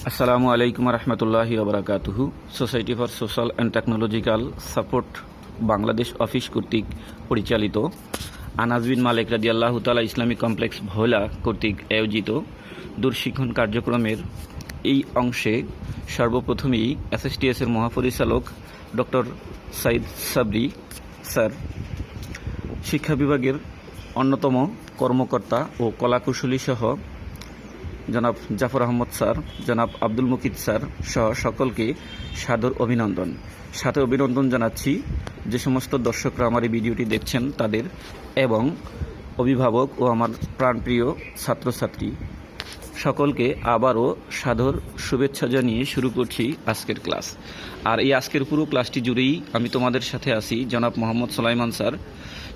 আসসালামু আলাইকুম রহমতুল্লাহি ওবরাকাতুহু। Society for social and technological support Bangladesh office কর্তৃক পরিচালিত আনাস বিন মালিক রাদিয়াল্লাহু তাআলা ইসলামিক কমপ্লেক্স ভোলা কর্তৃক আয়োজিত দূরশিক্ষণ কার্যক্রমের এই অংশে সর্বপ্রথমেই এসএসটিএসের মহাপরিচালক ডক্টর সাইদ সাবরি স্যার, শিক্ষা বিভাগের অন্যতম কর্মকর্তা ও কলাকুশলী সহ জনাব জাফর আহমদ স্যার, জনাব আব্দুল মুকিত স্যার সহ সকলকে সাদর অভিনন্দন। সাথে অভিনন্দন জানাচ্ছি যে সমস্ত দর্শকরা আমার এই ভিডিওটি দেখছেন তাদের, এবং অভিভাবক ও আমার প্রাণপ্রিয় ছাত্রছাত্রী সকলকে আবারও সাদর শুভেচ্ছা জানিয়ে শুরু করছি আজকের ক্লাস। আর এই আজকের পুরো ক্লাসটি জুড়েই আমি তোমাদের সাথে আছি জনাব মোহাম্মদ সুলাইমান স্যার,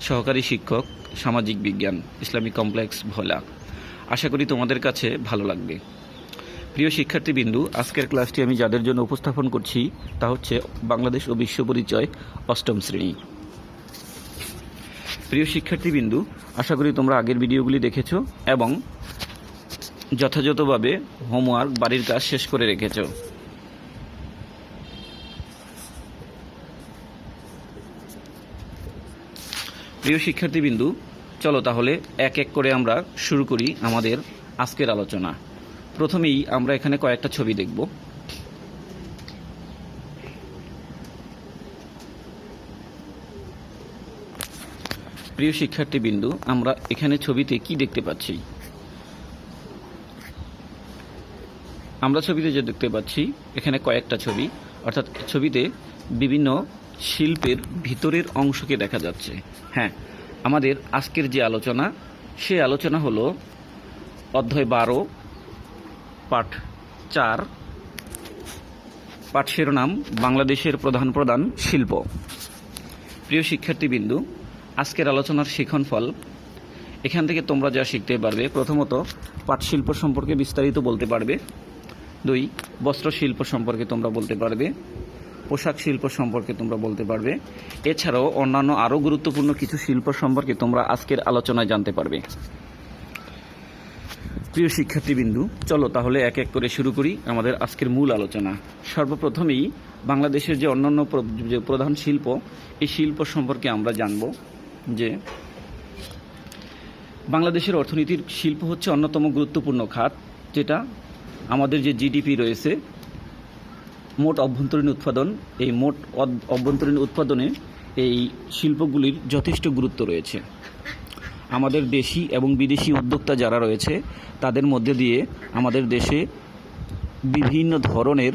সহকারী শিক্ষক সামাজিক বিজ্ঞান, ইসলামিক কমপ্লেক্স ভোলা। আশা করি তোমাদের কাছে ভালো লাগবে। প্রিয় শিক্ষার্থীবৃন্দু, আজকের ক্লাসটি আমি যাদের জন্য উপস্থাপন করছি তা হচ্ছে বাংলাদেশ ও বিশ্ব পরিচয় অষ্টম শ্রেণী। প্রিয় শিক্ষার্থীবৃন্দু, আশা করি তোমরা আগের ভিডিওগুলি দেখেছো এবং যথাযথভাবে হোমওয়ার্ক, বাড়ির কাজ শেষ করে রেখেছো। প্রিয় শিক্ষার্থীবৃন্দু, চলো তাহলে এক এক করে আমরা শুরু করি আমাদের আজকের আলোচনা। প্রথমেই আমরা এখানে কয়েকটা ছবি দেখব। প্রিয় শিক্ষার্থীবৃন্দু, আমরা এখানে ছবিতে কি দেখতে পাচ্ছি? আমরা ছবিতে যে দেখতে পাচ্ছি এখানে কয়েকটা ছবি, অর্থাৎ ছবিতে বিভিন্ন শিল্পের ভিতরের অংশকে দেখা যাচ্ছে। হ্যাঁ, আমাদের আজকের যে আলোচনা সেই আলোচনা হলো অধ্যায় 12 পাঠ 4, পাঠ শিরোনাম বাংলাদেশের প্রধান প্রধান শিল্প। প্রিয় শিক্ষার্থীবৃন্দু, আজকের আলোচনার শিক্ষণফল এখান থেকে তোমরা যা শিখতে পারবে, প্রথমত পাট শিল্প সম্পর্কে বিস্তারিত বলতে পারবে, 2 বস্ত্র শিল্প সম্পর্কে তোমরা বলতে পারবে, পোশাক শিল্প সম্পর্কে তোমরা বলতে পারবে, এছাড়াও অন্যান্য আরও গুরুত্বপূর্ণ কিছু শিল্প সম্পর্কে তোমরা আজকের আলোচনায় জানতে পারবে। প্রিয় শিক্ষার্থীবৃন্দু, চলো তাহলে এক এক করে শুরু করি আমাদের আজকের মূল আলোচনা। সর্বপ্রথমেই বাংলাদেশের যে অন্যান্য যে প্রধান শিল্প, এই শিল্প সম্পর্কে আমরা জানব যে বাংলাদেশের অর্থনীতির শিল্প হচ্ছে অন্যতম গুরুত্বপূর্ণ খাত, যেটা আমাদের যে জিডিপি রয়েছে, মোট অভ্যন্তরীণ উৎপাদন, এই মোট অভ্যন্তরীণ উৎপাদনে এই শিল্পগুলির যথেষ্ট গুরুত্ব রয়েছে। আমাদের দেশি এবং বিদেশি উদ্যোক্তা যারা রয়েছে তাদের মধ্যে দিয়ে আমাদের দেশে বিভিন্ন ধরনের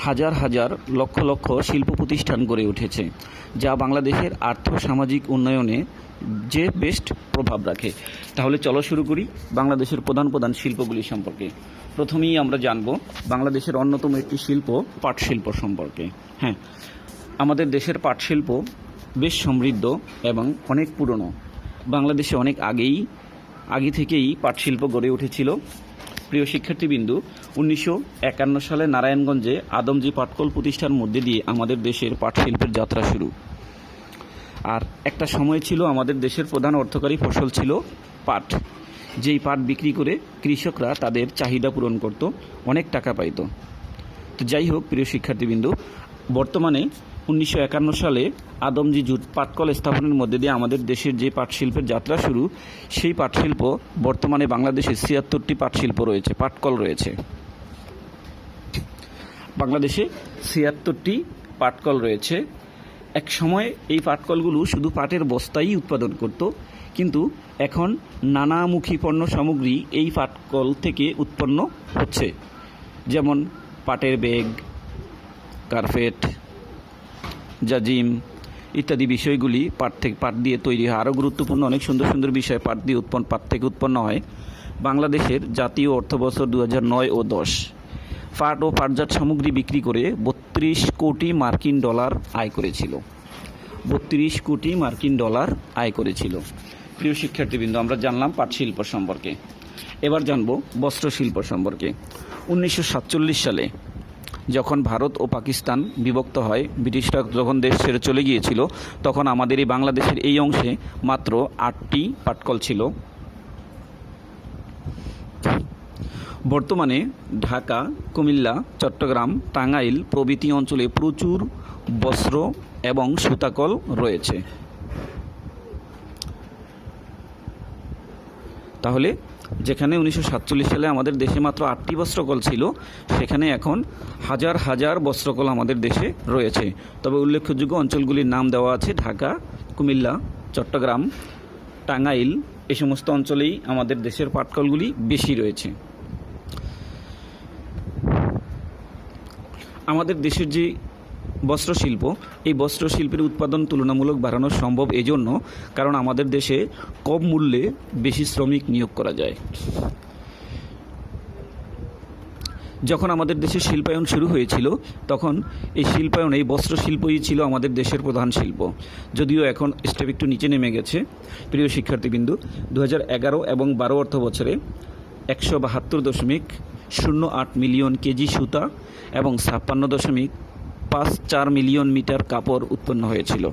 হাজার হাজার লক্ষ লক্ষ শিল্প প্রতিষ্ঠান গড়ে উঠেছে, যা বাংলাদেশের আর্থ সামাজিক উন্নয়নে যে বেস্ট প্রভাব রাখে। তাহলে চলো শুরু করি বাংলাদেশের প্রধান প্রধান শিল্পগুলি সম্পর্কে। প্রথমেই আমরা জানব বাংলাদেশের অন্যতম একটি শিল্প পাট শিল্প সম্পর্কে। হ্যাঁ, আমাদের দেশের পাট শিল্প বেশ সমৃদ্ধ এবং অনেক পুরনো। বাংলাদেশে অনেক আগে থেকেই পাট শিল্প গড়ে উঠেছিল। প্রিয় শিক্ষার্থীবৃন্দু, 1951 সালে নারায়ণগঞ্জে আদমজি পাটকল প্রতিষ্ঠার মধ্যে দিয়ে আমাদের দেশের পাট শিল্পের যাত্রা শুরু। আর একটা সময় ছিল আমাদের দেশের প্রধান অর্থকারী ফসল ছিল পাট, যেই পাট বিক্রি করে কৃষকরা তাদের চাহিদা পূরণ করত, অনেক টাকা পাইত। তো যাই হোক প্রিয় শিক্ষার্থীবৃন্দু, বর্তমানে 1951 সালে আদমজি জুট পাটকল স্থাপনের মধ্যে দিয়ে আমাদের দেশের যে পাট শিল্পের যাত্রা শুরু, সেই পাট শিল্প বর্তমানে বাংলাদেশে 76টি পাট শিল্প রয়েছে, পাটকল রয়েছে। বাংলাদেশে 76টি পাটকল রয়েছে। এক সময় এই পাটকলগুলো শুধু পাটের বস্তাই উৎপাদন করত, কিন্তু এখন নানামুখী পণ্য সামগ্রী এই পাটকল থেকে উৎপন্ন হচ্ছে, যেমন পাটের ব্যাগ, কার্পেট, জাজিম ইত্যাদি বিষয়গুলি পাট দিয়ে তৈরি হয়। আরও গুরুত্বপূর্ণ অনেক সুন্দর সুন্দর বিষয় পাট থেকে উৎপন্ন হয়। বাংলাদেশের জাতীয় অর্থবছর 2009 ও 10 পাট ও পাটজাত সামগ্রী বিক্রি করে 32 কোটি মার্কিন ডলার আয় করেছিল। 32 কোটি মার্কিন ডলার আয় করেছিল। প্রিয় শিক্ষার্থীবৃন্দ, আমরা জানলাম পাট শিল্প সম্পর্কে। এবার জানব বস্ত্র শিল্প সম্পর্কে। 1947 সালে যখন ভারত ও পাকিস্তান বিভক্ত হয়, ব্রিটিশরা যখন দেশ ছেড়ে চলে গিয়েছিল, তখন আমাদের এই বাংলাদেশের এই অংশে মাত্র 8টি পাটকল ছিল। বর্তমানে ঢাকা, কুমিল্লা, চট্টগ্রাম, টাঙ্গাইল প্রভৃতি অঞ্চলে প্রচুর বস্ত্র এবং সুতাকল রয়েছে। তাহলে যেখানে 1947 সালে আমাদের দেশে মাত্র 8টি বস্ত্রকল ছিল, সেখানে এখন হাজার হাজার বস্ত্রকল আমাদের দেশে রয়েছে। তবে উল্লেখযোগ্য অঞ্চলগুলির নাম দেওয়া আছে ঢাকা, কুমিল্লা, চট্টগ্রাম, টাঙ্গাইল, এই সমস্ত অঞ্চলেই আমাদের দেশের পাটকলগুলি বেশি রয়েছে। আমাদের দেশের যে বস্ত্রশিল্প, এই বস্ত্রশিল্পের উৎপাদন তুলনামূলক বাড়ানো সম্ভব এজন্য কারণ আমাদের দেশে কম মূল্যে বেশি শ্রমিক নিয়োগ করা যায়। যখন আমাদের দেশে শিল্পায়ন শুরু হয়েছিল, তখন এই শিল্পায়ন, এই বস্ত্রশিল্পই ছিল আমাদের দেশের প্রধান শিল্প। যদিও এখন স্টেপ একটু নিচে নেমে গেছে। প্রিয় শিক্ষার্থীবৃন্দু, 2011 এবং 12 অর্থ বছরে 172.08 মিলিয়ন কেজি সুতা এবং 56.54 মিলিয়ন মিটার কাপড় উৎপন্ন হয়েছিল।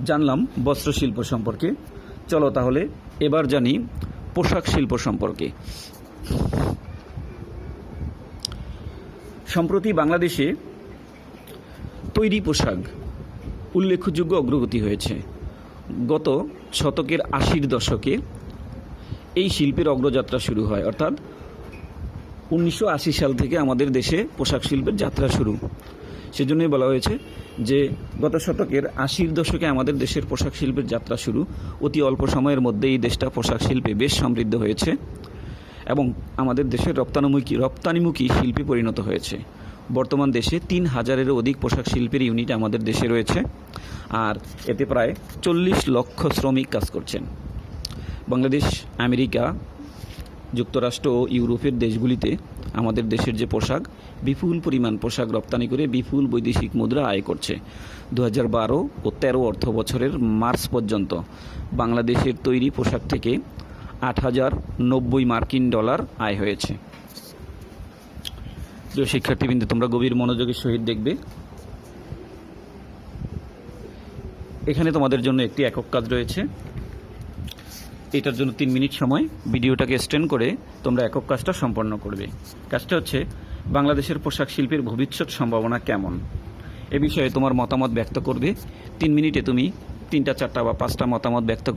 জানলাম বস্ত্রশিল্প সম্পর্কে। চলো তাহলে এবার জানি পোশাক শিল্প সম্পর্কে। সম্প্রতি বাংলাদেশে তৈরি পোশাক উল্লেখযোগ্য অগ্রগতি হয়েছে। গত শতকের 80-র দশকে এই শিল্পের অগ্রযাত্রা শুরু হয়, অর্থাৎ 1980 সাল থেকে আমাদের দেশে পোশাক শিল্পের যাত্রা শুরু। সেজন্যই বলা হয়েছে যে গত শতকের 80-র দশকে আমাদের দেশের পোশাক শিল্পের যাত্রা শুরু। অতি অল্প সময়ের মধ্যে এই দেশটা পোশাক শিল্পে বেশ সমৃদ্ধ হয়েছে এবং আমাদের দেশের রপ্তানিমুখী শিল্পে পরিণত হয়েছে। বর্তমান দেশে 3000-এরও অধিক পোশাক শিল্পের ইউনিট আমাদের দেশে রয়েছে, আর এতে প্রায় 40 লক্ষ শ্রমিক কাজ করছেন। বাংলাদেশ, আমেরিকা, যুক্তরাষ্ট্র ও ইউরোপের দেশগুলিতে আমাদের দেশের যে পোশাক, বিপুল পরিমাণ পোশাক রপ্তানি করে বিপুল বৈদেশিক মুদ্রা আয় করছে। 2012 ও 13 অর্থ বছরের মার্চ পর্যন্ত বাংলাদেশের তৈরি পোশাক থেকে 8,090 মার্কিন ডলার আয় হয়েছে। প্রিয় শিক্ষার্থীবৃন্দ, তোমরা গভীর মনোযোগের সহিত দেখবে। এখানে তোমাদের জন্য একটি একক কাজ রয়েছে। এটার জন্য 3 মিনিট সময়, ভিডিওটাকে এক্সটেন্ড করে তোমরা একক কাজটা সম্পন্ন করবে। কাজটা হচ্ছে বাংলাদেশের পোশাক শিল্পের ভবিষ্যৎ সম্ভাবনা কেমন, এ বিষয়ে তোমার মতামত ব্যক্ত করবে। 3 মিনিটে তুমি 3টা 4টা বা 5টা মতামত ব্যক্ত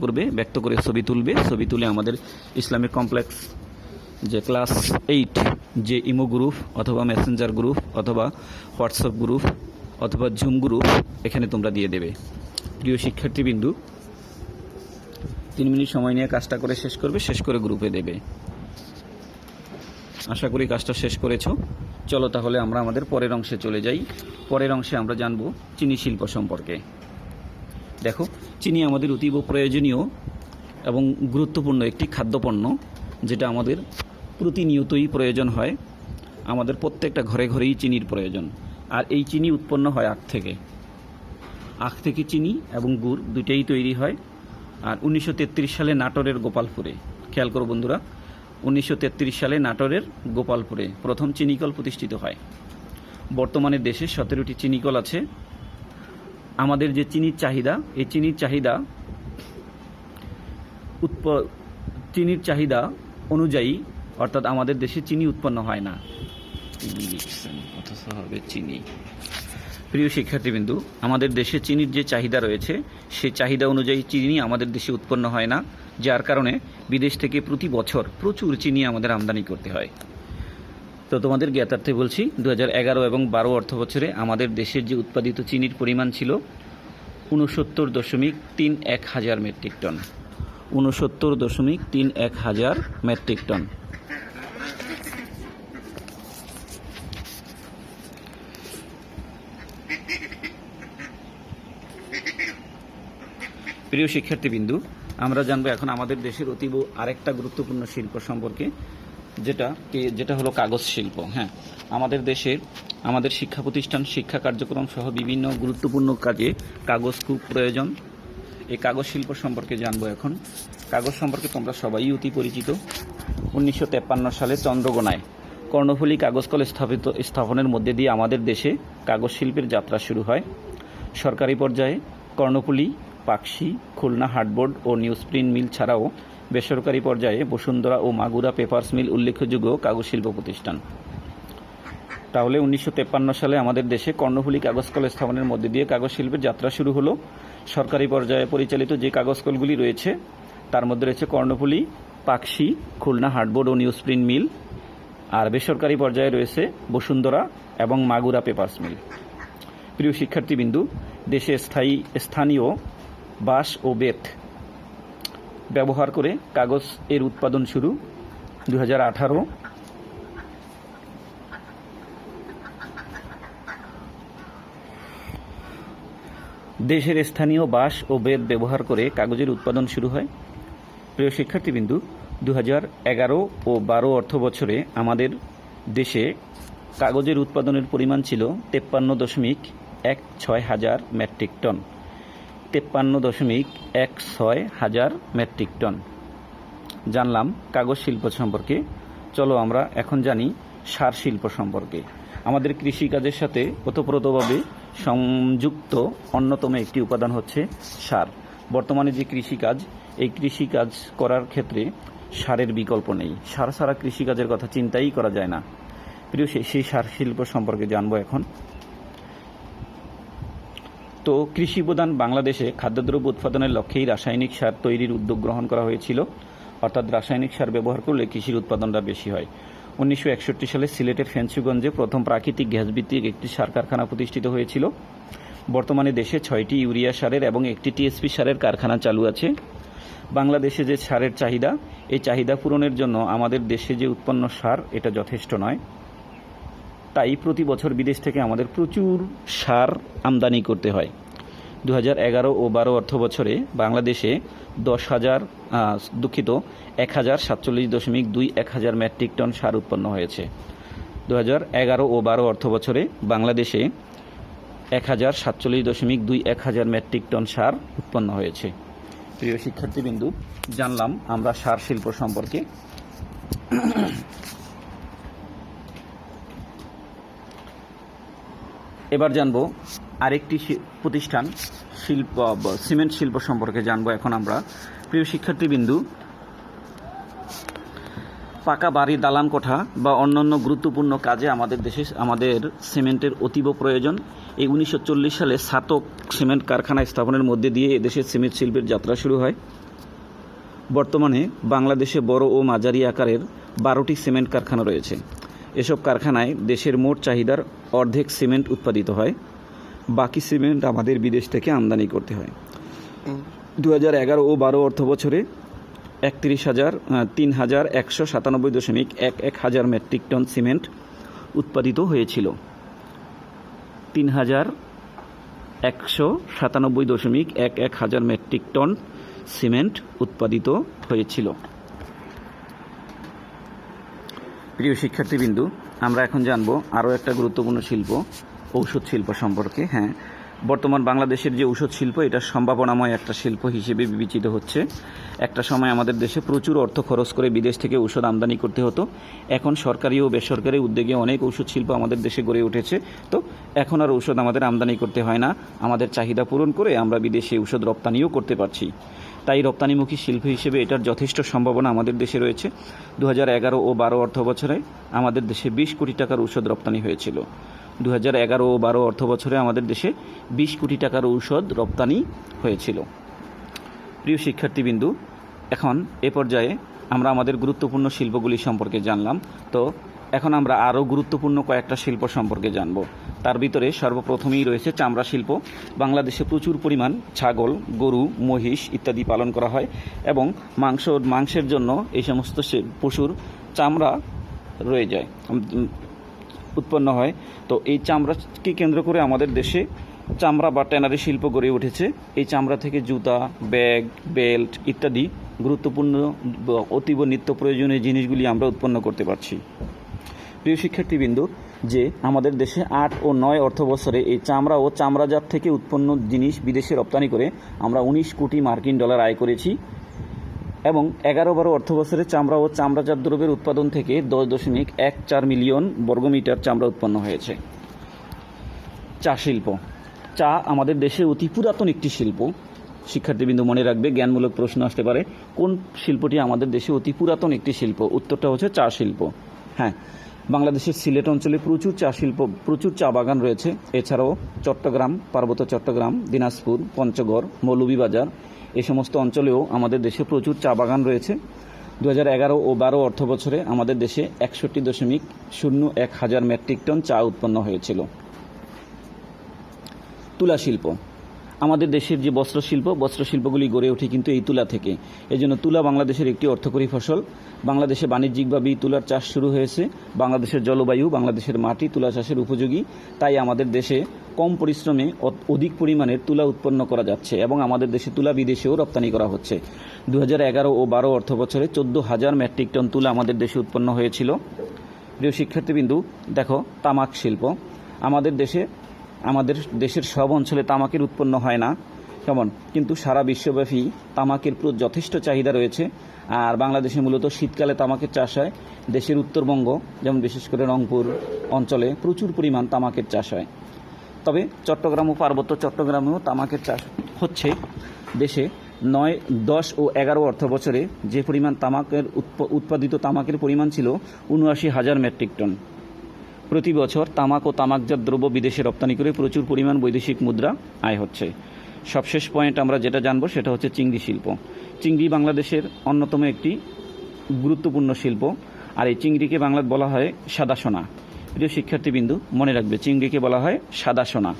করে ছবি তুলবে। ছবি তুলে আমাদের ইসলামিক কমপ্লেক্স যে ক্লাস 8 যে ইমো গ্রুপ অথবা মেসেঞ্জার গ্রুপ অথবা হোয়াটসঅ্যাপ গ্রুপ অথবা জুম গ্রুপ, এখানে তোমরা দিয়ে দেবে। প্রিয় শিক্ষার্থীবৃন্দু, 3 মিনিট সময় নিয়ে কাজটা করে শেষ করে গ্রুপে দেবে। আশা করি কাজটা শেষ করেছো। চলো তাহলে আমরা আমাদের পরের অংশে চলে যাই। পরের অংশে আমরা জানব চিনি শিল্প সম্পর্কে। দেখো, চিনি আমাদের অতীব প্রয়োজনীয় এবং গুরুত্বপূর্ণ একটি খাদ্যপণ্য, যেটা আমাদের প্রতিনিয়তই প্রয়োজন হয়। আমাদের প্রত্যেকটা ঘরে ঘরেই চিনির প্রয়োজন। আর এই চিনি উৎপন্ন হয় আখ থেকে। আখ থেকে চিনি এবং গুড় দুটেই তৈরি হয়। আর 1933 সালে নাটোরের গোপালপুরে, খেয়াল করো বন্ধুরা, 1933 সালে নাটোরের গোপালপুরে প্রথম চিনিকল প্রতিষ্ঠিত হয়। বর্তমানে দেশে 17টি চিনিকল আছে। আমাদের যে চিনির চাহিদা, এই চিনির চাহিদা অনুযায়ী, অর্থাৎ আমাদের দেশে চিনি উৎপন্ন হয় না। অথচ হবে চিনি। প্রিয় শিক্ষার্থীবৃন্দু, আমাদের দেশে চিনির যে চাহিদা রয়েছে, সেই চাহিদা অনুযায়ী চিনি আমাদের দেশে উৎপন্ন হয় না, যার কারণে বিদেশ থেকে প্রতি বছর প্রচুর চিনি আমাদের আমদানি করতে হয়। তো তোমাদের জ্ঞাতার্থে বলছি, 2011 এবং 12 অর্থ বছরে আমাদের দেশের যে উৎপাদিত চিনির পরিমাণ ছিল 69.31 হাজার মেট্রিক টন। 69.31 হাজার মেট্রিক টন। প্রিয় শিক্ষার্থীবৃন্দু, আমরা জানবো এখন আমাদের দেশের অতীব আরেকটা গুরুত্বপূর্ণ শিল্প সম্পর্কে, যেটা হলো কাগজ শিল্প। হ্যাঁ, আমাদের দেশের আমাদের শিক্ষা প্রতিষ্ঠান, শিক্ষা কার্যক্রম সহ বিভিন্ন গুরুত্বপূর্ণ কাজে কাগজ খুব প্রয়োজন। এই কাগজ শিল্প সম্পর্কে জানবো এখন। কাগজ সম্পর্কে তোমরা সবাই অতি পরিচিত। 1953 সালে চন্দ্রগোনায় কর্ণফুলী কাগজ কল স্থাপনের মধ্যে দিয়ে আমাদের দেশে কাগজ শিল্পের যাত্রা শুরু হয়। সরকারি পর্যায়ে কর্ণফুলী, পাকশি, খুলনা হার্ডবোর্ড ও নিউজপ্রিন্ট মিল ছাড়াও বেসরকারি পর্যায়ে বসুন্ধরা ও মাগুরা পেপারস মিল উল্লেখযোগ্য কাগজ শিল্প প্রতিষ্ঠান। তাহলে 1953 সালে আমাদের দেশে কর্ণফুলী কাগজ কল স্থাপনের মধ্যে দিয়ে কাগজ শিল্পের যাত্রা শুরু হলো। সরকারি পর্যায়ে পরিচালিত যে কাগজ কলগুলি রয়েছে তার মধ্যে রয়েছে কর্ণফুলী, পাকশি, খুলনা হার্ডবোর্ড ও নিউজ প্রিন্ট মিল, আর বেসরকারি পর্যায়ে রয়েছে বসুন্ধরা এবং মাগুরা পেপারস মিল। প্রিয় শিক্ষার্থীবৃন্দু, দেশে স্থানীয় বাঁশ ও বেত ব্যবহার করে কাগজ এর উৎপাদন শুরু 2018। দেশের স্থানীয় বাঁশ ও বেত ব্যবহার করে কাগজের উৎপাদন শুরু হয়। প্রিয় শিক্ষার্থীবৃন্দু, 2011 ও 12 অর্থ বছরে আমাদের দেশে কাগজের উৎপাদনের পরিমাণ ছিল 53.16 হাজার মেট্রিক টন। 53.16 হাজার মেট্রিক টন। জানলাম কাগজ শিল্প সম্পর্কে। চলো আমরা এখন জানি সার শিল্প সম্পর্কে। আমাদের কৃষিকাজের সাথে ওতপ্রোতভাবে সংযুক্ত অন্যতম একটি উপাদান হচ্ছে সার। বর্তমানে যে কৃষিকাজ, এই কৃষিকাজ করার ক্ষেত্রে সারের বিকল্প নেই। সার ছাড়া কৃষিকাজের কথা চিন্তাই করা যায় না। প্রিয়, সেই সার শিল্প সম্পর্কে জানবো এখন। তো কৃষি প্রধান বাংলাদেশে খাদ্যদ্রব্য উৎপাদনের লক্ষ্যেই রাসায়নিক সার তৈরির উদ্যোগ গ্রহণ করা হয়েছিল। অর্থাৎ রাসায়নিক সার ব্যবহার করলে কৃষির উৎপাদনটা বেশি হয়। 1961 সালে সিলেটের ফেঞ্চুগঞ্জে প্রথম প্রাকৃতিক গ্যাস ভিত্তিক একটি সার কারখানা প্রতিষ্ঠিত হয়েছিল। বর্তমানে দেশে 6টি ইউরিয়া সারের এবং 1টি টিএসপি সারের কারখানা চালু আছে। বাংলাদেশে যে সারের চাহিদা, এই চাহিদা পূরণের জন্য আমাদের দেশে যে উৎপন্ন সার এটা যথেষ্ট নয়। তাই প্রতি বছর বিদেশ থেকে আমাদের প্রচুর সার আমদানি করতে হয়। 2011 ও 12 অর্থ বছরে বাংলাদেশে 1047.21 হাজার মেট্রিক টন সার উৎপন্ন হয়েছে। 2011 ও 12 অর্থ বছরে বাংলাদেশে 1047.21 হাজার মেট্রিক টন সার উৎপন্ন হয়েছে। প্রিয় শিক্ষার্থীবৃন্দু, জানলাম আমরা সার শিল্প সম্পর্কে। এবার জানবো আরেকটি প্রতিষ্ঠান সিমেন্ট শিল্প সম্পর্কে জানবো এখন আমরা। প্রিয় শিক্ষার্থীবৃন্দু, পাকা বাড়ি, দালান কোঠা বা অন্যান্য গুরুত্বপূর্ণ কাজে আমাদের দেশে আমাদের সিমেন্টের অতীব প্রয়োজন। এই 1940 সালে ছাতক সিমেন্ট কারখানা স্থাপনের মধ্যে দিয়ে এদেশের সিমেন্ট শিল্পের যাত্রা শুরু হয়। বর্তমানে বাংলাদেশে বড় ও মাঝারি আকারের 12টি সিমেন্ট কারখানা রয়েছে। এসব কারখানায় দেশের মোট চাহিদার অর্ধেক সিমেন্ট উৎপাদিত হয়। বাকি সিমেন্ট আমাদের বিদেশ থেকে আমদানি করতে হয়। 2011 ও 12 অর্থ বছরে 3,197.11 হাজার মেট্রিক টন সিমেন্ট উৎপাদিত হয়েছিল। 3,197.11 হাজার মেট্রিক টন সিমেন্ট উৎপাদিত হয়েছিল। প্রিয় শিক্ষার্থীবৃন্দু, আমরা এখন জানব আরও একটা গুরুত্বপূর্ণ শিল্প, ঔষধ শিল্প সম্পর্কে। হ্যাঁ, বর্তমান বাংলাদেশের যে ঔষধ শিল্প, এটা সম্ভাবনাময় একটা শিল্প হিসেবে বিবেচিত হচ্ছে। একটা সময় আমাদের দেশে প্রচুর অর্থ খরচ করে বিদেশ থেকে ঔষধ আমদানি করতে হতো। এখন সরকারি ও বেসরকারি উদ্যোগে অনেক ঔষধ শিল্প আমাদের দেশে গড়ে উঠেছে। তো এখন আর ঔষধ আমাদের আমদানি করতে হয় না। আমাদের চাহিদা পূরণ করে আমরা বিদেশে ঔষধ রপ্তানিও করতে পারছি। তাই রপ্তানিমুখী শিল্প হিসেবে এটার যথেষ্ট সম্ভাবনা আমাদের দেশে রয়েছে। 2011 ও 12 অর্থ বছরে আমাদের দেশে 20 কোটি টাকার ঔষধ রপ্তানি হয়েছিল। 2011 ও 12 অর্থ বছরে আমাদের দেশে 20 কোটি টাকার ঔষধ রপ্তানি হয়েছিল। প্রিয় শিক্ষার্থীবৃন্দু, এখন এ পর্যায়ে আমরা আমাদের গুরুত্বপূর্ণ শিল্পগুলি সম্পর্কে জানলাম। তো এখন আমরা আরও গুরুত্বপূর্ণ কয়েকটা শিল্প সম্পর্কে জানব। তার ভিতরে সর্বপ্রথমেই রয়েছে চামড়া শিল্প। বাংলাদেশে প্রচুর পরিমাণ ছাগল, গরু, মহিষ ইত্যাদি পালন করা হয় এবং মাংসের জন্য এই সমস্ত পশুর চামড়া রয়ে যায়, উৎপন্ন হয়। তো এই চামড়াকে কেন্দ্র করে আমাদের দেশে চামড়া বা ট্যানারি শিল্প গড়ে উঠেছে। এই চামড়া থেকে জুতা, ব্যাগ, বেল্ট ইত্যাদি গুরুত্বপূর্ণ অতীব নিত্য প্রয়োজনীয় জিনিসগুলি আমরা উৎপন্ন করতে পারছি। প্রিয় শিক্ষার্থীবৃন্দু, যে আমাদের দেশে 8 ও 9 অর্থ বছরে এই চামড়া ও চামড়াজাত থেকে উৎপন্ন জিনিস বিদেশে রপ্তানি করে আমরা 19 কোটি মার্কিন ডলার আয় করেছি এবং 11-12 অর্থ বছরে চামড়া ও চামড়াজাত দ্রব্যের উৎপাদন থেকে 10.14 মিলিয়ন বর্গমিটার চামড়া উৎপন্ন হয়েছে। চা শিল্প। চা আমাদের দেশে অতি পুরাতন একটি শিল্প। শিক্ষার্থীবৃন্দু মনে রাখবে, জ্ঞানমূলক প্রশ্ন আসতে পারে। কোন শিল্পটি আমাদের দেশে অতি পুরাতন একটি শিল্প? উত্তরটা হচ্ছে চা শিল্প। হ্যাঁ, বাংলাদেশের সিলেট অঞ্চলে প্রচুর চা বাগান রয়েছে। এছাড়াও চট্টগ্রাম, পার্বত্য চট্টগ্রাম, দিনাজপুর, পঞ্চগড়, মৌলভীবাজার এই সমস্ত অঞ্চলেও আমাদের দেশে প্রচুর চা বাগান রয়েছে। 2011 ও 12 অর্থ বছরে আমাদের দেশে 61.01 হাজার মেট্রিক টন চা উৎপন্ন হয়েছিল। তুলা শিল্প, আমাদের দেশের যে বস্ত্রশিল্পগুলি গড়ে ওঠে কিন্তু এই তুলা থেকে। এজন্য তুলা বাংলাদেশের একটি অর্থকরী ফসল। বাংলাদেশে বাণিজ্যিকভাবেই তুলার চাষ শুরু হয়েছে। বাংলাদেশের জলবায়ু, বাংলাদেশের মাটি তুলা চাষের উপযোগী, তাই আমাদের দেশে কম পরিশ্রমে অধিক পরিমাণের তুলা উৎপন্ন করা যাচ্ছে এবং আমাদের দেশে তুলা বিদেশেও রপ্তানি করা হচ্ছে। 2011 ও 12 অর্থ বছরে 14,000 মেট্রিক টন তুলা আমাদের দেশে উৎপন্ন হয়েছিল। প্রিয় শিক্ষার্থীবৃন্দু, দেখো তামাক শিল্প। আমাদের দেশের সব অঞ্চলে তামাকের উৎপন্ন হয় না কেমন, কিন্তু সারা বিশ্বব্যাপী তামাকের যথেষ্ট চাহিদা রয়েছে। আর বাংলাদেশে মূলত শীতকালে তামাকের চাষ হয়। দেশের উত্তরবঙ্গ, যেমন বিশেষ করে রংপুর অঞ্চলে প্রচুর পরিমাণ তামাকের চাষ হয়। তবে চট্টগ্রাম ও পার্বত্য চট্টগ্রামেও তামাকের চাষ হচ্ছে। দেশে 9, 10 ও 11 অর্থ বছরে যে পরিমাণ উৎপাদিত তামাকের পরিমাণ ছিল 79,000 মেট্রিক টন। প্রতি বছর তামাক ও তামাকজাত দ্রব্য বিদেশে রপ্তানি করে প্রচুর পরিমাণ বৈদেশিক মুদ্রা আয় হচ্ছে। সবশেষ পয়েন্ট আমরা যেটা জানবো সেটা হচ্ছে চিংড়ি শিল্প। চিংড়ি বাংলাদেশের অন্যতম একটি গুরুত্বপূর্ণ শিল্প। আর এই চিংড়িকে বাংলায় বলা হয় সাদা সোনা। প্রিয় শিক্ষার্থীবৃন্দু মনে রাখবে, চিংড়িকে বলা হয় সাদা সোনা।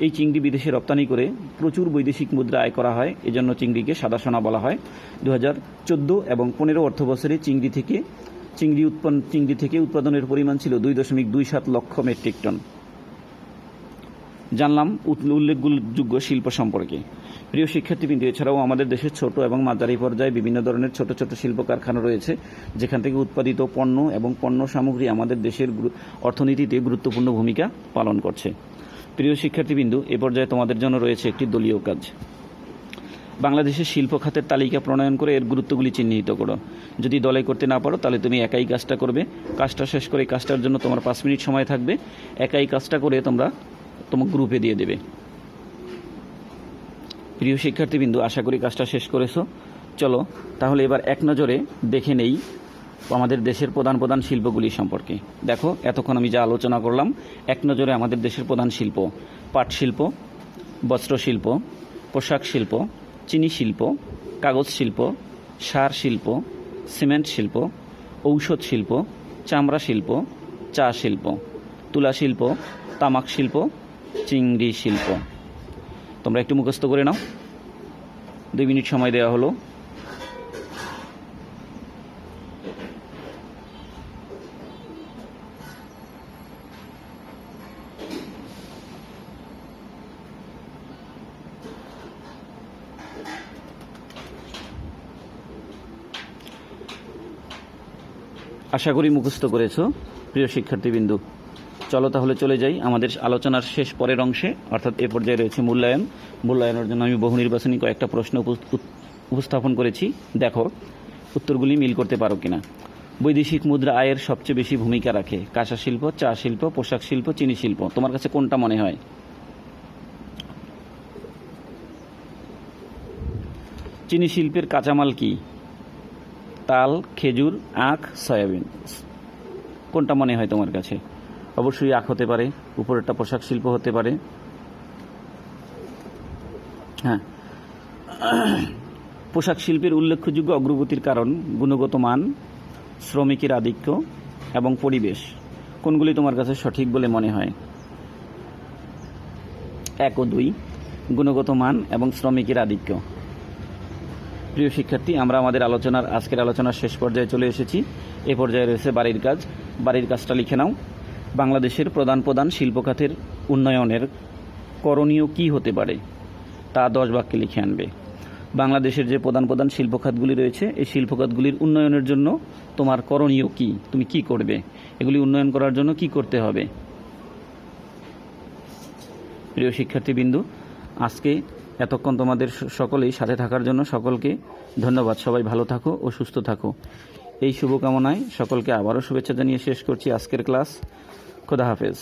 এই চিংড়ি বিদেশে রপ্তানি করে প্রচুর বৈদেশিক মুদ্রা আয় করা হয়, এজন্য চিংড়িকে সাদা সোনা বলা হয়। 2014 এবং 15 অর্থ বছরে চিংড়ি থেকে উৎপাদনের পরিমাণ ছিল 2.27 লক্ষ মেট্রিক টন। জানলাম উল্লেখযোগ্য শিল্প সম্পর্কে। প্রিয় শিক্ষার্থীবৃন্দ, এছাড়াও আমাদের দেশের ছোট এবং মাঝারি পর্যায়ে বিভিন্ন ধরনের ছোট ছোট শিল্প কারখানা রয়েছে, যেখান থেকে উৎপাদিত পণ্য এবং পণ্য সামগ্রী আমাদের দেশের অর্থনীতিতে গুরুত্বপূর্ণ ভূমিকা পালন করছে। প্রিয় শিক্ষার্থীবৃন্দ, এ পর্যায়ে তোমাদের জন্য রয়েছে একটি দলীয় কাজ। বাংলাদেশের শিল্প খাতের তালিকা প্রণয়ন করে এর গুরুত্বগুলি চিহ্নিত করো। যদি দলে করতে না পারো তাহলে তুমি একাই কাজটা করবে। কাজটা শেষ করে কাজটার জন্য তোমার 5 মিনিট সময় থাকবে। একাই কাজটা করে তোমরা তোমার গ্রুপে দিয়ে দেবে। প্রিয় শিক্ষার্থীবৃন্দু, আশা করি কাজটা শেষ করেছো। চলো তাহলে এবার এক নজরে দেখে নেই আমাদের দেশের প্রধান শিল্পগুলি সম্পর্কে। দেখো, এতক্ষণ আমি যা আলোচনা করলাম, এক নজরে আমাদের দেশের প্রধান শিল্প: পাট শিল্প, বস্ত্র শিল্প, পোশাক শিল্প, চিনি শিল্প, কাগজ শিল্প, সার শিল্প, সিমেন্ট শিল্প, ঔষধ শিল্প, চামড়া শিল্প, চা শিল্প, তুলা শিল্প, তামাক শিল্প, চিংড়ি শিল্প। তোমরা একটু মুখস্থ করে নাও। 2 মিনিট সময় দেওয়া হলো। আশা করি মুখস্থ করেছো প্রিয় শিক্ষার্থীবৃন্দু। চলো তাহলে চলে যাই আমাদের আলোচনার শেষ পরের অংশে, অর্থাৎ এ পর্যায়ে রয়েছে মূল্যায়ন। মূল্যায়নের জন্য আমি বহু নির্বাচনী কয়েকটা প্রশ্ন উপস্থাপন করেছি। দেখো উত্তরগুলি মিল করতে পারো কিনা। বৈদেশিক মুদ্রা আয়ের সবচেয়ে বেশি ভূমিকা রাখে কাঁসা শিল্প, চা শিল্প, পোশাক শিল্প, চিনি শিল্প। তোমার কাছে কোনটা মনে হয়? চিনি শিল্পের কাঁচামাল কি? তাল, খেজুর, আখ, সয়াবিন। কোনটা মনে হয় তোমার কাছে? অবশ্যই আখ হতে পারে, উপরেরটা পোশাক শিল্প হতে পারে। হ্যাঁ, পোশাক শিল্পের উল্লেখযোগ্য অগ্রগতির কারণ গুণগত মান, শ্রমিকের আধিক্য এবং পরিবেশ। কোনগুলি তোমার কাছে সঠিক বলে মনে হয়? 1 ও 2, গুণগত মান এবং শ্রমিকের আধিক্য। প্রিয় শিক্ষার্থী, আমরা আমাদের আজকের আলোচনার শেষ পর্যায়ে চলে এসেছি। এ পর্যায়ে রয়েছে বাড়ির কাজ। বাড়ির কাজটা লিখে নাও। বাংলাদেশের প্রধান শিল্প খাতের উন্নয়নের করণীয় কি হতে পারে তা 10 বাক্যে লিখে আনবে। বাংলাদেশের যে প্রধান শিল্প খাতগুলি রয়েছে, এই শিল্প খাতগুলির উন্নয়নের জন্য তোমার করণীয় কি? তুমি কি করবে? এগুলি উন্নয়ন করার জন্য কি করতে হবে? প্রিয় শিক্ষার্থীবৃন্দু, আজকে এতক্ষণ তোমাদের সকলেই সাথে থাকার জন্য সকলকে ধন্যবাদ। সবাই ভালো থাকো ও সুস্থ থাকো, এই শুভকামনায় সকলকে আবারও শুভেচ্ছা জানিয়ে শেষ করছি আজকের ক্লাস। খোদা হাফেজ।